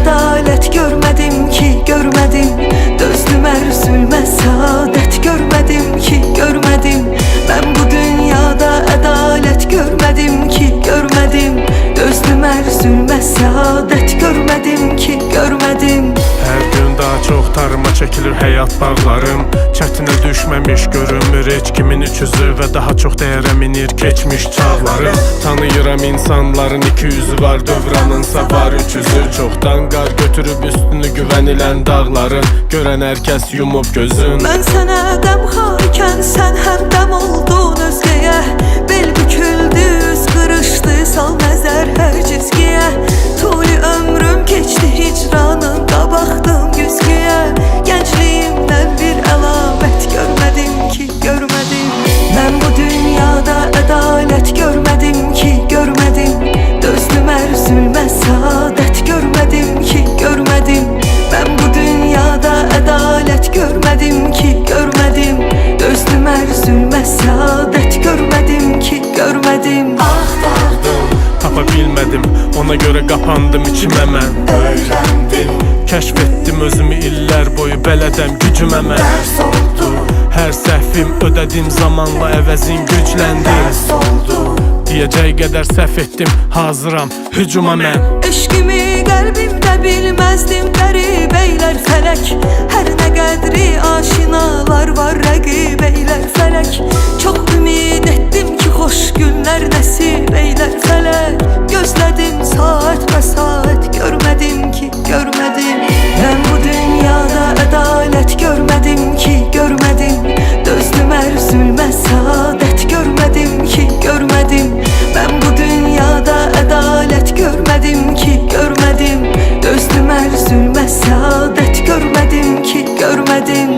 ədalət görmədim ki, görmədim. Dözdüm hər zülmə, səadət görmədim ki, görmədim. Mən bu dünyada ədalət görmədim ki, görmədim. Dözdüm hər zülmə, səadət görmədim ki, görmədim. Hər gün daha çox tarıma çəkilir həyat bağlarım. Çətinə düşməmiş görünmür heç kimin üçüzü və daha çox dəyərə minir keçmiş çağlarım. Tanıyıram insanların iki yüzü var, dövranınsa var üç yüzü. Çoxdan qar götürüb üstünü güvənilən dağların, görən hər kəs yumub gözün. Mən sənə dəmxarkən sən həm dəm oldun özgəyə. Bel büküldü, üz qırışdı, sal nəzər hər cizgiyə. Tuli ömrüm keçdi hicranında, baxdım güzgüyə. Gəncliyimdən bir əlamət görmədim ki, görmədim. Mən bu dünyada ədalət görmədim ki, görmədim. Dözdüm hər zülmə, səadət görmədim ki, görmədim. Mən bu dünyada ədalət görmədim ki, görmədim. Dözdüm hər zülmə, səadət görmədim ki, görmədim. Axtardım, tapa bilmədim, ona görə qapandım içimə mən. Öyrəndim, kəşf etdim özümü illər boyu, bələdəm gücümə mən. dərs oldu, hər səhvim ödədim zamanla, əvəzin gücləndi. dərs oldu. Deyəcək qədər səhv etdim, hazıram hücuma mən. Eşqimi qəlbimdə bilməzdim, qəribeylər fələk. Hər nə qədri aşinalar var, rəqibeylər fələk. Çox ümid etdim ki, xoş günlər nəsib eylər fələk. Gözlədim saat və saat, görmədim ki, görmədim. Mən bu dünyada ədalət görmədim ki, görmədim. Dözdüm hər zülmə, səadət görmədim ki, görmədim. Mən bu dünyada ədalət görmədim ki, görmədim. Dözdüm hər zülmə, səadət görmədim ki, görmədim.